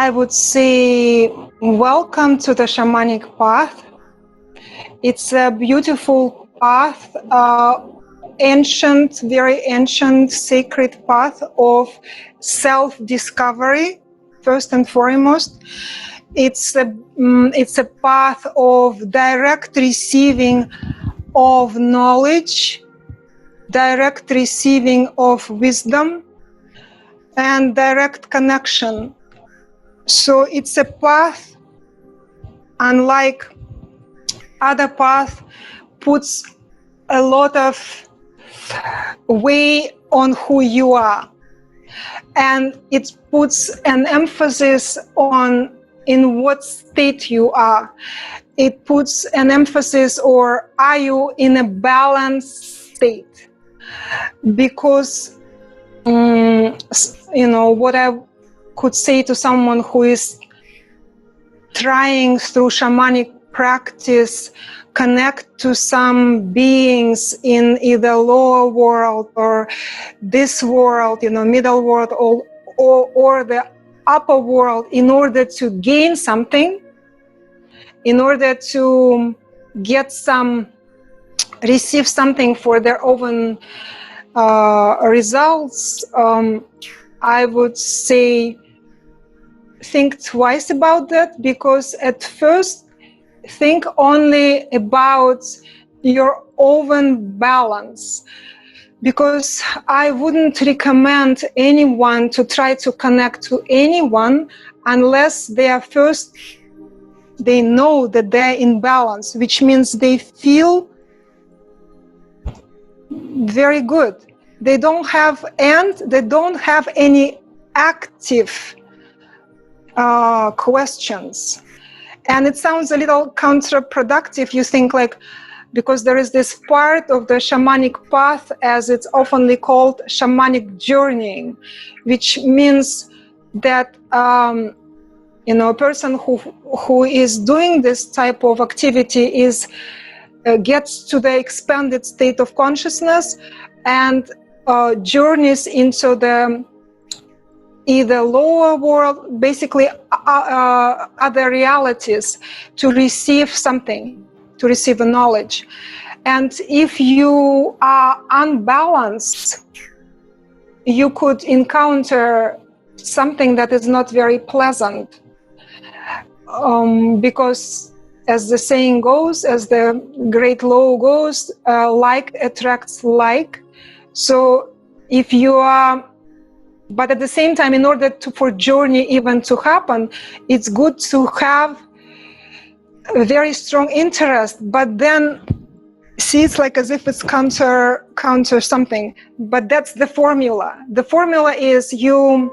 I would say welcome to the shamanic path. It's a beautiful path, ancient, very ancient, sacred path of self-discovery, first and foremost. It's a path of direct receiving of knowledge, direct receiving of wisdom, and direct connection. So it's a path, unlike other path, puts a lot of weight on who you are, and it puts an emphasis on in what state you are. It puts an emphasis, or are you in a balanced state? Because what I could say to someone who is trying through shamanic practice connect to some beings in either lower world or this world, middle world, or the upper world, in order to gain something, in order to receive something for their own results, I would say think twice about that, because at first think only about your own balance, because I wouldn't recommend anyone to try to connect to anyone unless they know that they're in balance, which means they feel very good. They don't have any active questions. And it sounds a little counterproductive. You think because there is this part of the shamanic path, as it's often called, shamanic journeying, which means that a person who is doing this type of activity gets to the expanded state of consciousness and journeys into the either lower world, basically other realities, to receive something, to receive a knowledge. And if you are unbalanced, you could encounter something that is not very pleasant, because as the saying goes, as the great law goes, like attracts like. So if you are, but at the same time, in order for journey even to happen, it's good to have a very strong interest. But then, see, it's as if it's counter something. But that's the formula. The formula is you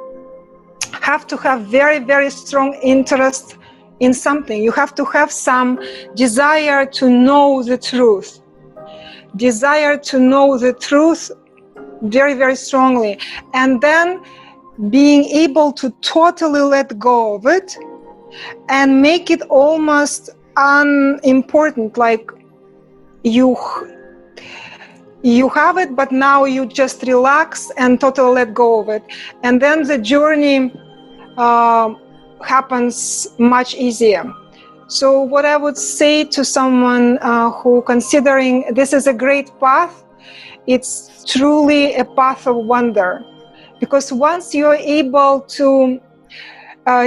have to have very, very strong interest in something. You have to have some desire to know the truth. Desire to know the truth very, very strongly. And then being able to totally let go of it and make it almost unimportant. Like you have it, but now you just relax and totally let go of it. And then the journey happens much easier. So what I would say to someone who considering this is a great path, it's truly a path of wonder. Because once you're able to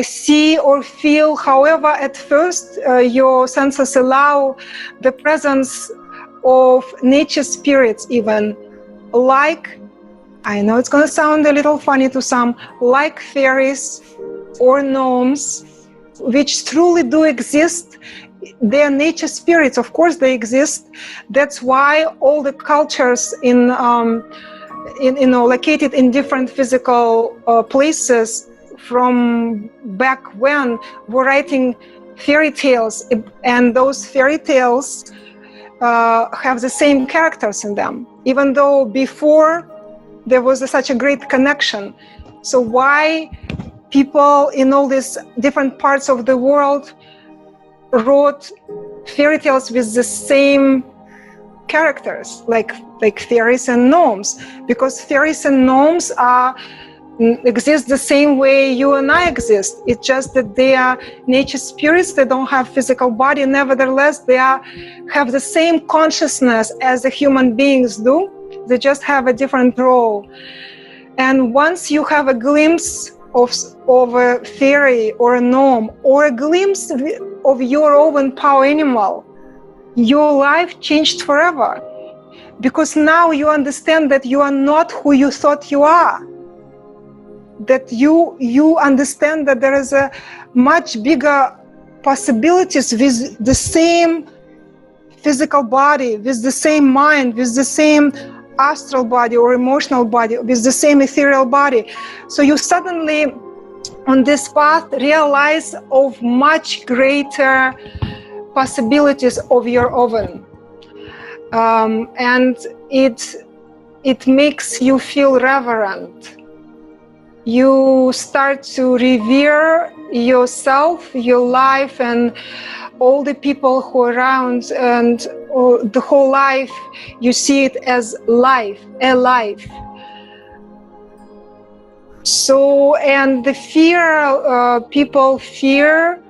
see or feel, however at first your senses allow the presence of nature spirits, even like, I know it's going to sound a little funny to some, like fairies or gnomes, which truly do exist. They're nature spirits, of course they exist. That's why all the cultures located in different physical places from back when were writing fairy tales, and those fairy tales have the same characters in them, even though before there was such a great connection. So why people in all these different parts of the world wrote fairy tales with the same characters, like fairies and gnomes? Because fairies and gnomes are exist the same way you and I exist. It's just that they are nature spirits. They don't have physical body. Nevertheless, have the same consciousness as the human beings do. They just have a different role. And once you have a glimpse of a fairy or a gnome, or a glimpse of your own power animal, your life changed forever. Because now you understand that you are not who you thought you are. That you understand that there is a much bigger possibilities with the same physical body, with the same mind, with the same astral body or emotional body, with the same ethereal body. So you suddenly on this path realize of much greater possibilities of your own. And it makes you feel reverent. You start to revere yourself, your life, and all the people who are around, and the whole life. You see it as life, a life. So, and the fear, people fear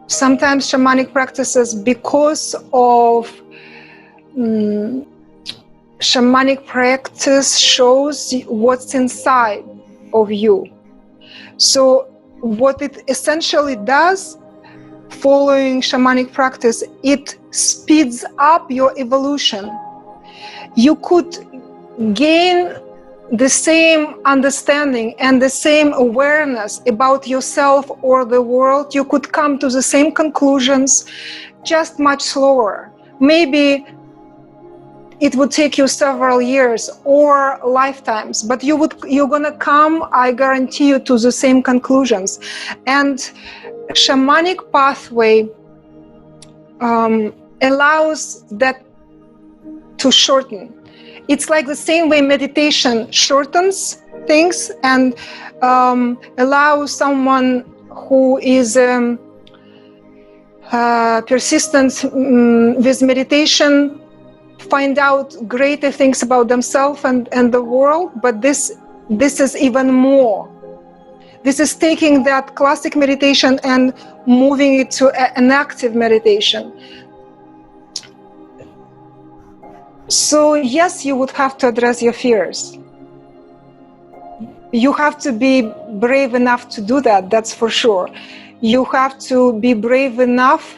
sometimes shamanic practices because of shamanic practice shows what's inside of you. So what it essentially does, following shamanic practice, it speeds up your evolution. You could gain the same understanding and the same awareness about yourself or the world. You could come to the same conclusions, just much slower. Maybe it would take you several years or lifetimes, but you're gonna come, I guarantee you, to the same conclusions. And shamanic pathway allows that to shorten. It's like the same way meditation shortens things and allows someone who is persistent with meditation find out greater things about themselves and the world. But this is even more. This is taking that classic meditation and moving it to an active meditation. So yes, you would have to address your fears. You have to be brave enough to do that, that's for sure. You have to be brave enough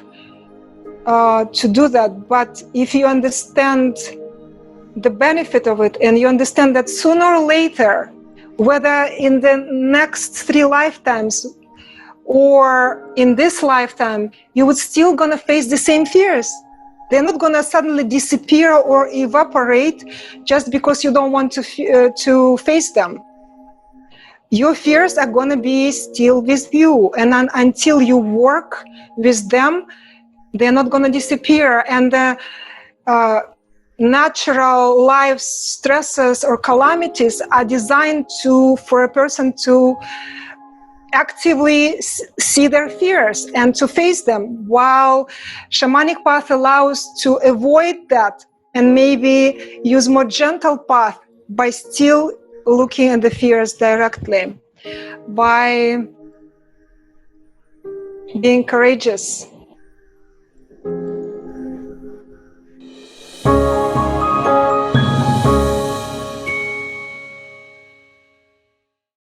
to do that. But if you understand the benefit of it, and you understand that sooner or later, whether in the next 3 lifetimes or in this lifetime, you would still gonna face the same fears. They're not gonna suddenly disappear or evaporate just because you don't want to face them. Your fears are gonna be still with you, and until you work with them, they're not gonna disappear. And the natural life stresses or calamities are designed for a person to actively see their fears and to face them, while shamanic path allows to avoid that and maybe use more gentle path by still looking at the fears directly, by being courageous